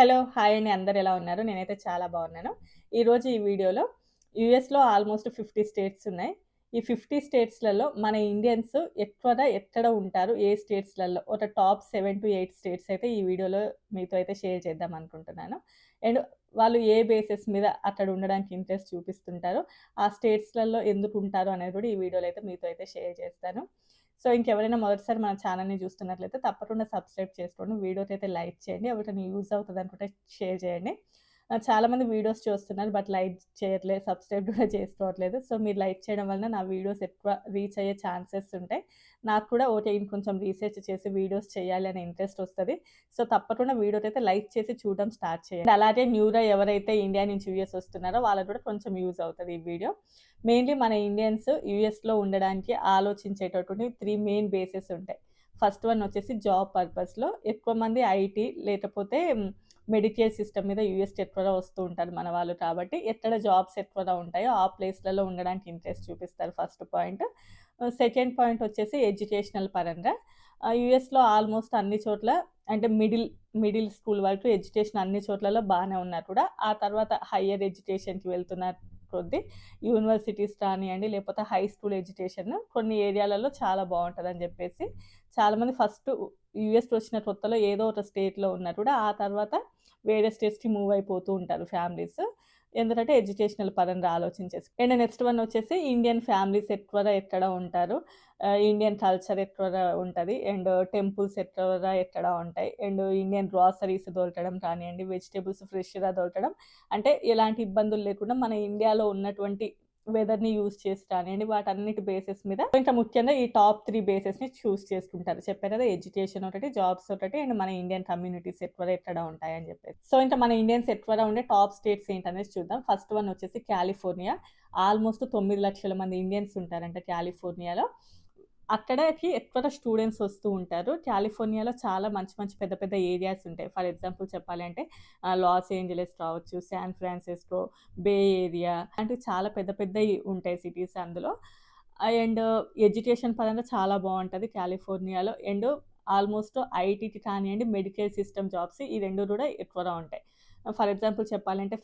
Hello! Hi అండి. అందరూ ఎలా ఉన్నారు? నేనైతే చాలా బాగున్నాను. ఈరోజు ఈ వీడియోలో యూఎస్‌లో ఆల్మోస్ట్ 50 స్టేట్స్ ఉన్నాయి. ఈ 50 స్టేట్స్‌లలో మన ఇండియన్స్ ఎక్కడ ఉంటారు? ఏ స్టేట్స్‌లలో? ఒక టాప్ 7-8 స్టేట్స్ అయితే ఈ వీడియోలో మీతో అయితే షేర్ చేద్దాం అనుకుంటున్నాను. అండ్ వాళ్ళు ఏ బేసిస్ మీద అక్కడ ఉండడానికి ఇంట్రెస్ట్ చూపిస్తుంటారో, ఆ స్టేట్స్‌లలో ఎందుకుంటారు అనేది కూడా ఈ వీడియోలో అయితే మీతో అయితే షేర్ చేస్తాను. సో, ఇంకెవరైనా మొదటిసారి మన ఛానెల్‌ని చూస్తున్నట్లయితే తప్పకుండా సబ్స్క్రైబ్ చేసుకోండి. వీడియోకైతే లైక్ చేయండి. ఎవరికైనా యూజ్ అవుతదనుకుంటే షేర్ చేయండి. చాలామంది వీడియోస్ చూస్తున్నారు. బట్ లైక్ చేయట్లేదు. సబ్స్క్రైబ్ కూడా చేసుకోవట్లేదు. సో, మీరు లైక్ చేయడం వలన నా వీడియోస్ ఎక్కువ రీచ్ అయ్యే ఛాన్సెస్ ఉంటాయి. నాకు కూడా ఓకే ఇంకొంచెం రీసెర్చ్ చేసి వీడియోస్ చేయాలి అనే ఇంట్రెస్ట్ వస్తది. సో, తప్పకుండా వీడియోకైతే లైక్ చేసి చూడడం స్టార్ట్ చేయండి. అలాగే న్యూగా ఎవరైతే ఇండియా నుంచి యూఎస్ వస్తున్నారో వాళ్ళకి కూడా కొంచెం యూజ్ అవుతది ఈ వీడియో. మెయిన్‌లీ మన ఇండియన్స్ యూఎస్‌లో ఉండడానికి ఆలోచించేటటువంటి 3 మెయిన్ బేసెస్ ఉంటాయి. ఫస్ట్ వన్ వచ్చేసి జాబ్ పర్పస్‌లో ఎక్కువ మంది ఐటీ లేకపోతే మెడికేర్ సిస్టమ్ మీద యూఎస్‌కి ఎక్కువగా వస్తూ ఉంటారు మన వాళ్ళు కాబట్టి, ఎక్కడ జాబ్స్ ఎక్కువగా ఉంటాయో ఆ ప్లేస్‌లలో ఉండడానికి ఇంట్రెస్ట్ చూపిస్తారు ఫస్ట్ పాయింట్. సెకండ్ పాయింట్ వచ్చేసి ఎడ్యుకేషనల్ పరంగా యూఎస్‌లో ఆల్మోస్ట్ అన్ని చోట్ల అంటే మిడిల్ స్కూల్ వరకు ఎడ్యుకేషన్ అన్ని చోట్లలో బానే ఉన్నా కూడా, ఆ తర్వాత హైయర్ ఎడ్యుకేషన్‌కి వెళ్తున్న కొద్దీ యూనివర్సిటీస్ కానియండి, లేకపోతే హై స్కూల్ ఎడ్యుకేషన్ కొన్ని ఏరియాలలో చాలా బావుంటదని జెప్పేసి, చాలామంది ఫస్ట్ యూఎస్‌కి వచ్చిన కొత్తలో ఏదో ఒక స్టేట్‌లో ఉన్నా కూడా, ఆ తర్వాత వేరే స్టేట్స్‌కి మూవ్ అయిపోతూ ఉంటారు ఫ్యామిలీస్. ఎందుకంటే ఎడ్యుకేషనల్ పరంగా ఆలోచించేసి. అండ్ నెక్స్ట్ వన్ వచ్చేసి ఇండియన్ ఫ్యామిలీస్ ఎక్కువగా ఎక్కడ ఉంటారు. ఇండియన్ కల్చర్ ఎక్కువగా ఉంటది. అండ్ టెంపుల్స్ ఎక్కువగా ఎక్కడ ఉంటాయి. అండ్ ఇండియన్ గ్రాసరీస్ దొరకడం కానియండి, వెజిటబుల్స్ ఫ్రెష్‌గా దొరకడం. అంటే ఎలాంటి ఇబ్బందులు లేకుండా మన ఇండియాలో ఉన్నటువంటి వెదర్‌ని యూజ్ చేసి కానియండి, వాటన్నిటి బేసిస్ మీద ఇంకా ముఖ్యంగా ఈ టాప్ 3 బేసెస్‌ని చూజ్ చేసుకుంటారు. చెప్పాను కదా! ఎడ్యుకేషన్ ఒకటి, జాబ్స్ ఒకటి అండ్ మన ఇండియన్ కమ్యూనిటీస్ ఎక్కువగా ఎక్కడ ఉంటాయని చెప్పేసి. సో, ఇంకా మన ఇండియన్స్ ఎక్కువగా ఉండే టాప్ స్టేట్స్ ఏంటనేది చూద్దాం. ఫస్ట్ వన్ వచ్చేసి కాలిఫోర్నియా. ఆల్మోస్ట్ 9,00,000 మంది ఇండియన్స్ ఉంటారంట కాలిఫోర్నియాలో. అక్కడకి ఎక్కువగా స్టూడెంట్స్ వస్తూ ఉంటారు. కాలిఫోర్నియాలో చాలా మంచి మంచి పెద్ద పెద్ద ఏరియాస్ ఉంటాయి. ఫర్ ఎగ్జాంపుల్ చెప్పాలి అంటే లాస్ ఏంజలస్ కావచ్చు, శాన్ ఫ్రాన్సిస్కో, బే ఏరియా లాంటివి చాలా పెద్ద పెద్దయి ఉంటాయి సిటీస్ అందులో. అండ్ ఎడ్యుకేషన్ పరంగా చాలా బావుంటది కాలిఫోర్నియాలో. అండ్ ఆల్మోస్ట్ ఐటీకి కానియండి, మెడికల్ సిస్టమ్ జాబ్స్ ఈ 2 కూడా ఎక్కువగా ఉంటాయి. ఫర్ ఎగ్జాంపుల్ చెప్పాలంటే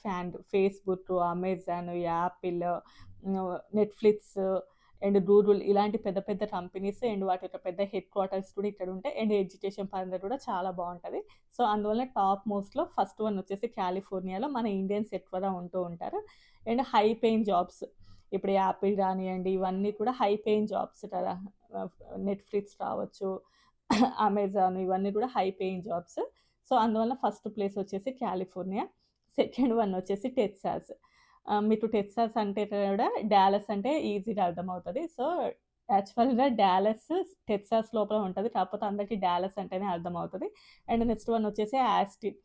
Facebook, Amazon, Apple, Netflix and Google ఇలాంటి పెద్ద పెద్ద కంపెనీస్ అండ్ వాటి యొక్క పెద్ద హెడ్ క్వార్టర్స్ కూడా ఇక్కడ ఉంటాయి. అండ్ ఎడ్యుకేషన్ పరంగా కూడా చాలా బావుంటది. సో, అందువల్ల టాప్ మోస్ట్‌లో ఫస్ట్ వన్ వచ్చేసి కాలిఫోర్నియాలో మన ఇండియన్స్ ఎక్కువగా ఉంటూ ఉంటారు. అండ్ హై పేయింగ్ జాబ్స్ ఇప్పుడు యాపిల్ గానియండి, ఇవన్నీ కూడా హై పేయింగ్ జాబ్స్ కదా! ఆహ్, నెట్‌ఫ్లిక్స్ కావచ్చు, అమెజాన్ ఇవన్నీ కూడా హై పేయింగ్ జాబ్స్. సో, అందువల్ల ఫస్ట్ ప్లేస్ వచ్చేసి కాలిఫోర్నియా. సెకండ్ వన్ వచ్చేసి టెక్సాస్. మీకు టెక్సాస్ అంటే కూడా డాలస్ అంటే ఈజీగా అర్థమవుతది. సో, యాక్చువల్‌గా డాలస్ టెక్సాస్ లోపల ఉంటది. కాకపోతే అందరికి డాలస్ అంటేనే అర్థమవుతది. అండ్ నెక్స్ట్ వన్ వచ్చేసి ఆస్టిన్.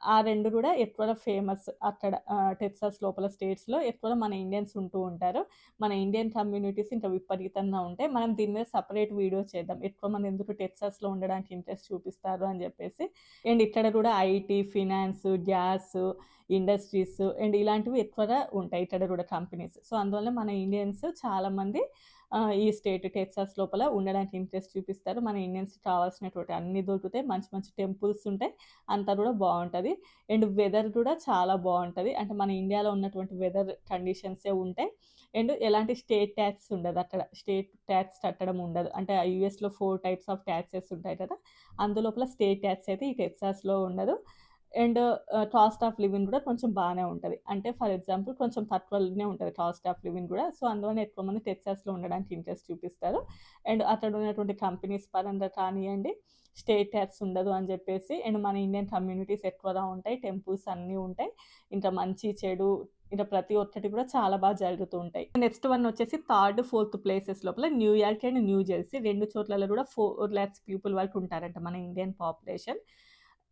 ఆ 2 కూడా ఎక్కువగా ఫేమస్ అక్కడ టెక్సాస్ లోపల స్టేట్స్‌లో ఎక్కువగా మన ఇండియన్స్ ఉంటూ ఉంటారు. మన ఇండియన్ కమ్యూనిటీస్ ఇంకా విపరీతంగా ఉంటాయి. మనం దీని మీద సెపరేట్ వీడియో చేద్దాం. ఎక్కువ మంది ఎందుకు టెక్సాస్‌లో ఉండడానికి ఇంట్రెస్ట్ చూపిస్తారు అని చెప్పేసి. అండ్ ఇక్కడ కూడా IT, finance, gas industries and ఇలాంటివి ఎక్కువగా ఉంటాయి ఇక్కడ కూడా కంపెనీస్. సో, అందువల్ల మన ఇండియన్స్ చాలామంది ఈ స్టేట్ టెక్సాస్ లోపల ఉండడానికి ఇంట్రెస్ట్ చూపిస్తారు. మన ఇండియన్స్‌కి కావాల్సినటువంటి అన్నీ దొరుకుతాయి. మంచి మంచి టెంపుల్స్ ఉంటాయి. అంతా కూడా బావుంటది. అండ్ వెదర్ కూడా చాలా బావుంటది. అంటే మన ఇండియాలో ఉన్నటువంటి వెదర్ కండిషన్సే ఉంటాయి. అండ్ ఎలాంటి స్టేట్ టాక్స్ ఉండదక్కడ. స్టేట్ టాక్స్ కట్టడం ఉండదు. అంటే యూఎస్‌లో 4 టైప్స్ ఆఫ్ టాక్సెస్ ఉంటాయి కదా! అందులోపల స్టేట్ టాక్స్ అయితే ఈ టెక్సాస్‌లో ఉండదు. అండ్ కాస్ట్ ఆఫ్ లివింగ్ కూడా కొంచెం బానే ఉంటది. అంటే ఫర్ ఎగ్జాంపుల్ కొంచెం తక్కువలోనే ఉంటది కాస్ట్ ఆఫ్ లివింగ్ గూడా. సో, అందువల్ల ఎక్కువ మంది టెక్సాస్‌లో ఉండడానికి ఇంట్రెస్ట్ చూపిస్తారు. అండ్ అక్కడ ఉన్నటువంటి కంపెనీస్ పరంగా కానియ్యండి, స్టేట్ టాక్స్ ఉండదు అని జెప్పేసి అండ్ మన ఇండియన్ కమ్యూనిటీస్ ఎక్కువగా ఉంటాయి. టెంపుల్స్ అన్నీ ఉంటాయి. ఇంకా మంచి, చెడు ఇంకా ప్రతి ఒక్కటి కూడా చాలా జరుగుతూ ఉంటాయి. నెక్స్ట్ వన్ వచ్చేసి థర్డ్, ఫోర్త్ ప్లేసెస్ లోపల న్యూయార్క్ అండ్ న్యూ జెర్సీ 2 చోట్లలో కూడా 4,00,000 పీపుల్ వరకు ఉంటారంట మన ఇండియన్ పాపులేషన్.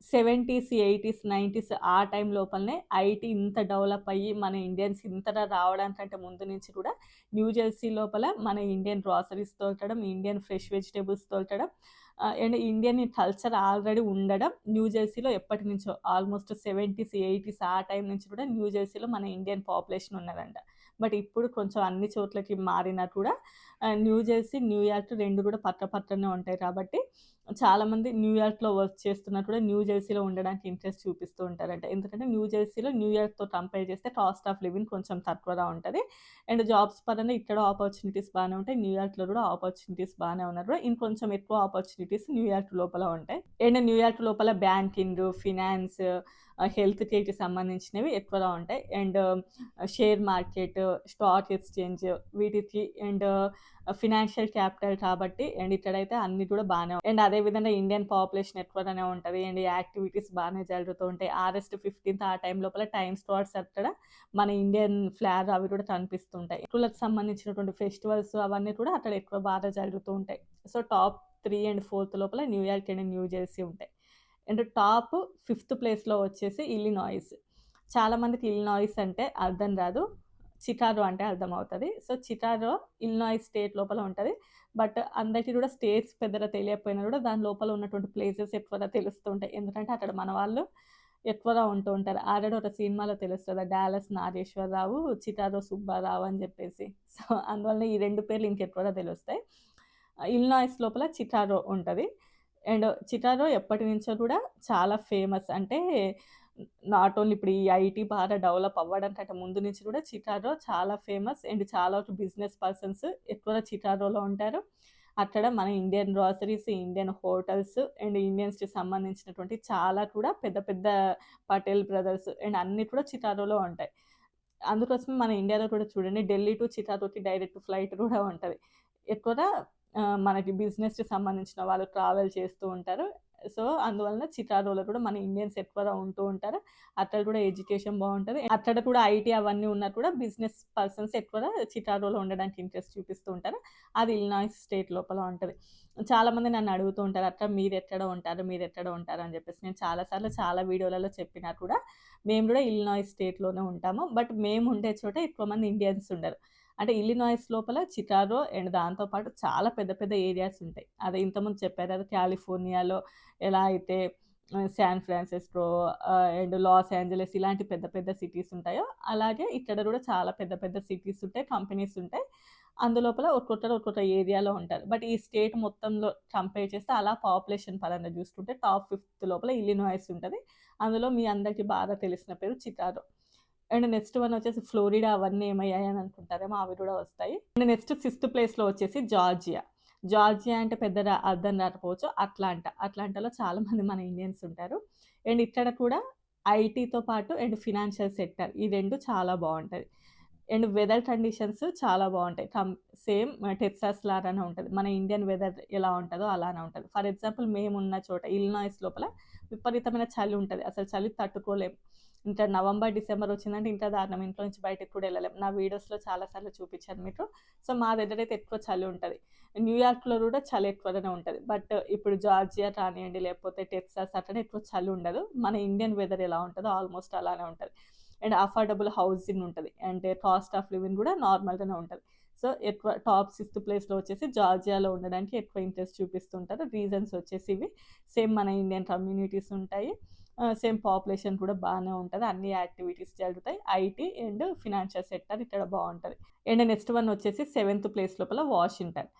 70స్, 80స్, 90స్ ఆ టైం లోపలనే ఐటీ ఇంత డెవలప్ అయ్యి మన ఇండియన్స్ ఇంతగా రావడానికంటే ముందు నుంచి కూడా న్యూ జెర్సీ లోపల మన ఇండియన్ గ్రాసరీస్ దొరకడం, ఇండియన్ ఫ్రెష్ వెజిటబుల్స్ దొరకడం అండ్ ఇండియన్ కల్చర్ ఆల్రెడీ ఉండడం న్యూ జెర్సీలో ఎప్పటినుంచో ఆల్మోస్ట్ 70స్, 80స్ ఆ టైం నుంచి కూడా న్యూ జెర్సీలో మన ఇండియన్ పాపులేషన్ ఉన్నదంట. బట్ ఇప్పుడు కొంచెం అన్ని చోట్లకి మారినా కూడా న్యూ జెర్సీ, న్యూయార్క్ 2 కూడా పక్క పక్కనే ఉంటాయి కాబట్టి చాలామంది న్యూయార్క్‌లో వర్క్ చేస్తున్నా కూడా న్యూ జెర్సీలో ఉండడానికి ఇంట్రెస్ట్ చూపిస్తూ ఉంటారంట. ఎందుకంటే న్యూ జెర్సీలో న్యూయార్క్‌తో కంపేర్ చేస్తే కాస్ట్ ఆఫ్ లివింగ్ కొంచెం తక్కువగా ఉంటది. అండ్ జాబ్స్ పరంగా ఇక్కడ ఆపర్చునిటీస్ బానే ఉంటాయి. న్యూయార్క్‌లో కూడా ఆపర్చునిటీస్ బానే ఉన్నా కూడా ఇంకొంచెం ఎక్కువ ఆపర్చునిటీస్ న్యూయార్క్ లోపల ఉంటాయి. అండ్ న్యూయార్క్ లోపల బ్యాంకింగ్, ఫినాన్స్, హెల్త్ కేర్‌కి సంబంధించినవి ఎక్కువగా ఉంటాయి. And share market, stock exchange వీటికి అండ్ ఫినాన్షియల్ క్యాపిటల్ కాబట్టి అండ్ ఇక్కడైతే అన్నీ కూడా బానే అండ్ అదే విధంగా ఇండియన్ పాపులేషన్ ఎక్కువగానే ఉంటది. అండ్ ఈ యాక్టివిటీస్ బానే జరుగుతూ ఉంటాయి. ఆగస్ట్ 15థ్ ఆ టైం లోపల టైమ్ స్లాట్స్ అక్కడ మన ఇండియన్ ఫ్లాగ్ అవి కూడా కనిపిస్తుంటాయి. హిందువులకు సంబంధించినటువంటి ఫెస్టివల్స్ అవన్నీ కూడా అక్కడ ఎక్కువ బాగా జరుగుతూ ఉంటాయి. సో టాప్ 3 అండ్ 4 లోపల న్యూయార్క్ అండ్ న్యూ జెర్సీ ఉంటాయి. అండ్ టాప్ 5థ్ ప్లేస్‌లో వచ్చేసి ఇల్లినాయిస్. చాలా మందికి ఇల్లినాయిస్ అంటే అర్థం రాదు. చికాగో అంటే అర్థమవుతది. సో చికాగో ఇల్లినాయిస్ స్టేట్ లోపల ఉంటది. బట్ అందరికీ కూడా స్టేట్స్ పెద్దగా తెలియకపోయినా కూడా దాని లోపల ఉన్నటువంటి ప్లేసెస్ ఎక్కువగా తెలుస్తూ ఉంటాయి. ఎందుకంటే అక్కడ మన వాళ్ళు ఎక్కువగా ఉంటూ ఉంటారు. ఆల్రెడీ ఒక సినిమాలో తెలుస్తది. 'డాలస్ నాగేశ్వరరావు, చికాగో సుబ్బారావు' అని చెప్పేసి. సో అందువల్ల ఈ 2 పేర్లు ఇంకెక్కువగా తెలుస్తాయి. ఇల్లినాయిస్ లోపల చికాగో ఉంటది. అండ్ చికాగో ఎప్పటినుంచో కూడా చాలా ఫేమస్. అంటే నాట్ ఓన్లీ ఇప్పుడు ఈ ఐటీ బాగా డెవలప్ అవ్వడానికంటే ముందు నుంచి కూడా చికాగో చాలా ఫేమస్. అండ్ చాలా బిజినెస్ పర్సన్స్ ఎక్కువగా చికాగోలో ఉంటారు. అక్కడ మన Indian groceries, Indian hotels and ఇండియన్స్‌కి సంబంధించినటువంటి చాలా కూడా పెద్ద పెద్ద పటేల్ బ్రదర్స్ అండ్ అన్నీ కూడా చికాగోలో ఉంటాయి. అందుకోసమే మన ఇండియాలో కూడా చూడండి ఢిల్లీ టు చికాగోకి డైరెక్ట్ ఫ్లైట్ కూడా ఉంటది. ఎక్కువగా మనకి బిజినెస్‌కి సంబంధించిన వాళ్ళు ట్రావెల్ చేస్తూ ఉంటారు. సో, అందువలన చికాగోలో కూడా మన ఇండియన్స్ ఎక్కువగా ఉంటూ ఉంటారు. అక్కడ కూడా ఎడ్యుకేషన్ బావుంటది. అక్కడ కూడా ఐటీ అవన్నీ ఉన్నా కూడా బిజినెస్ పర్సన్స్ ఎక్కువగా చికాగోలో ఉండడానికి ఇంట్రెస్ట్ చూపిస్తూ ఉంటారు. అది ఇలినాయిస్ స్టేట్ లోపల ఉంటది. చాలామంది నన్ను అడుగుతూ ఉంటారు, "అక్క మీరెక్కడ ఉంటారు? మీరెక్కడ ఉంటారు?" అని చెప్పేసి. నేను చాలా సార్లు చాలా వీడియోలలో చెప్పినా కూడా మేము కూడా ఇలినాయిస్ స్టేట్‌లోనే ఉంటాము. బట్ మేము ఉండే చోట ఎక్కువ మంది ఇండియన్స్ ఉండరు. అంటే ఇల్లినాయిస్ లోపల చికాగో అండ్ దాంతో పాటు చాలా పెద్ద పెద్ద ఏరియాస్ ఉంటాయి. అదే ఇంతకుముందు చెప్పా కదా! కాలిఫోర్నియాలో ఎలా అయితే San Francisco and Los Angeles ఇలాంటి పెద్ద పెద్ద సిటీస్ ఉంటాయో, అలాగే ఇక్కడ కూడా చాలా పెద్ద పెద్ద సిటీస్ ఉంటాయి, కంపెనీస్ ఉంటాయి. అందులోపల ఒక్కొక్కరు ఒక్కొక్క ఏరియాలో ఉంటారు. బట్ ఈ స్టేట్ మొత్తంలో కంపేర్ చేస్తే అలా పాపులేషన్ పరంగా చూసుకుంటే టాప్ 5 లోపల ఇల్లినాయిస్ ఉంటది. అందులో మీ అందరికీ బాగా తెలిసిన పేరు చికాగో. అండ్ నెక్స్ట్ వన్ వచ్చేసి ఫ్లోరిడా అవన్నీ ఏమయ్యాయి అని అనుకుంటారేమో అవి కూడా వస్తాయి. అండ్ నెక్స్ట్ 6థ్ ప్లేస్‌లో వచ్చేసి జార్జియా. జార్జియా అంటే పెద్దగా అర్థం రాకపోవచ్చు. అట్లాంటాలో చాలామంది మన ఇండియన్స్ ఉంటారు. అండ్ ఇక్కడ కూడా ఐటీతో పాటు అండ్ ఫినాన్షియల్ సెక్టర్ ఈ 2 చాలా బావుంటది. అండ్ వెదర్ కండిషన్స్ చాలా బావుంటాయి. సేమ్ టెక్సాస్ లాగానే ఉంటది. మన ఇండియన్ వెదర్ ఎలా ఉంటదో అలానే ఉంటది. ఫర్ ఎగ్జాంపుల్ మేమున్న చోట ఇలినాయిస్ లోపల విపరీతమైన చలి ఉంటది. అసలు చలి తట్టుకోలేం. ఇంకా నవంబర్, డిసెంబర్ వచ్చిందంటే ఇంకా దారుణం. ఇంట్లో నుంచి బయటకి కూడా ఎళ్ళలేం. నా వీడియోస్‌లో చాలా సార్లు చూపిచ్చాను మీకు. సో, మా దగ్గరైతే ఎక్కువ చలి ఉంటది. న్యూయార్క్‌లో కూడా చలి ఎక్కువగానే ఉంటది. బట్ ఇప్పుడు జార్జియా కానియండి, లేకపోతే టెక్సాస్ అక్కడ ఎక్కువ చలి ఉండదు. మన ఇండియన్ వెదర్ ఎలా ఉంటదో ఆల్మోస్ట్ అలానే ఉంటది. అండ్ అఫోర్డబుల్ హౌసింగ్ ఉంటది. అంటే కాస్ట్ ఆఫ్ లివింగ్ కూడా నార్మల్‌గానే ఉంటది. సో, ఎక్కువ టాప్ 6థ్ ప్లేస్‌లో వచ్చేసి జార్జియాలో ఉండడానికి ఎక్కువ ఇంట్రెస్ట్ చూపిస్తుంటారు. రీజన్స్ వచ్చేసి ఇవి. సేమ్ మన ఇండియన్ కమ్యూనిటీస్ ఉంటాయి. సేమ్ పాపులేషన్ కూడా బానే ఉంటది. అన్ని యాక్టివిటీస్ జరుగుతాయి. ఐటీ అండ్ ఫినాన్షియల్ సెక్టర్ ఇక్కడ బావుంటది. అండ్ నెక్స్ట్ వన్ వచ్చేసి 7థ్ ప్లేస్ లోపల వాషింగ్టన్.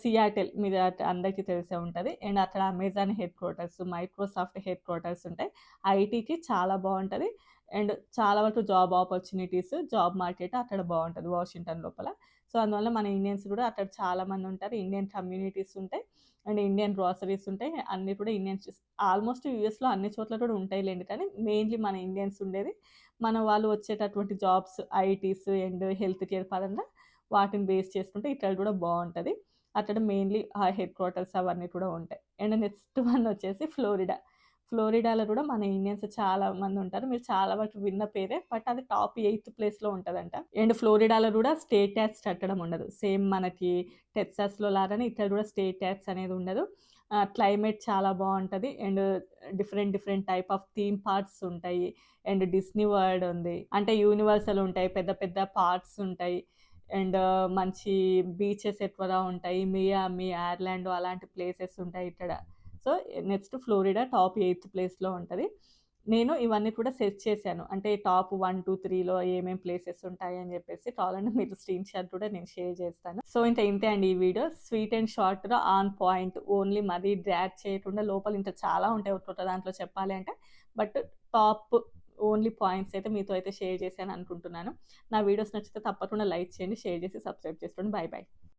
సియాటిల్ మీద అందరికీ తెలిసే ఉంటది. అండ్ అక్కడ Amazon head quarters, Microsoft head quarters ఉంటాయి. ఐటీకి చాలా బావుంటది. అండ్ చాలా వరకు జాబ్ ఆపర్చునిటీస్, జాబ్ మార్కెట్ అక్కడ బావుంటది వాషింగ్టన్ లోపల. సో, అందువల్ల మన ఇండియన్స్ కూడా అక్కడ చాలా మంది ఉంటారు. ఇండియన్ కమ్యూనిటీస్ ఉంటాయి. అండ్ ఇండియన్ గ్రోసరీస్ ఉంటాయి. అన్నీ కూడా ఇండియన్స్ ఆల్మోస్ట్ యూఎస్‌లో అన్ని చోట్ల కూడా ఉంటాయిలెండి. కానీ మెయిన్‌లీ మన ఇండియన్స్ ఉండేది. మన వాళ్ళు వచ్చేటటువంటి jobs ITs and health care పరంగా వాటిని బేస్ చేసుకుంటే ఇక్కడ కూడా బావుంటది. అక్కడ మెయిన్‌లీ ఆ హెడ్ క్వార్టర్స్ అవన్నీ కూడా ఉంటాయి. అండ్ నెక్స్ట్ వన్ వచ్చేసి ఫ్లోరిడా. ఫ్లోరిడాలో కూడా మన ఇండియన్స్ చాలా మంది ఉంటారు. మీరు చాలా వరకు విన్న పేరే. బట్ అది టాప్ 8థ్ ప్లేస్‌లో ఉంటదంట. అండ్ ఫ్లోరిడాలో కూడా స్టేట్ టాక్స్ కట్టడం ఉండదు. సేమ్ మనకి టెక్సాస్‌లో లాగానే ఇక్కడ కూడా స్టేట్ టాక్స్ అనేది ఉండదు. క్లైమేట్ చాలా బావుంటది. And different different type of theme parks ఉంటాయి. అండ్ డిస్నీ వరల్డ్ ఉంది. అంటే యూనివర్సల్ ఉంటాయి. పెద్ద పెద్ద పార్క్స్ ఉంటాయి. అండ్ మంచి బీచెస్ ఎక్కువగా ఉంటాయి. మియామి, ఆర్లాండో అలాంటి ప్లేసెస్ ఉంటాయి ఇక్కడ. So, next Florida top eighth ప్లేస్‌లో ఉంటది. నేను ఇవన్నీ కూడా సెర్చ్ చేశాను. అంటే టాప్ 1, 2, 3లో ఏమేం ప్లేసెస్ ఉంటాయని జెప్పేసి. కావాలంటే మీరు స్క్రీన్ షాట్ కూడా నేను షేర్ చేస్తాను. సో, ఇంతే అండి ఈ వీడియో. స్వీట్ అండ్ షార్ట్‌గా ఆన్ పాయింట్. ఓన్లీ మరీ డ్రాగ్ చేయకుండా లోపల ఇంకా చాలా ఉంటాయి ఒక్కొక్క దాంట్లో చెప్పాలి అంటే. బట్ టాప్ ఓన్లీ పాయింట్స్ అయితే మీతో అయితే షేర్ చేశాను అనుకుంటున్నాను. నా వీడియోస్ నచ్చితే తప్పకుండా లైక్ చేయండి, షేర్ చేసి సబ్స్క్రైబ్ చేసుకోండి. Bye bye.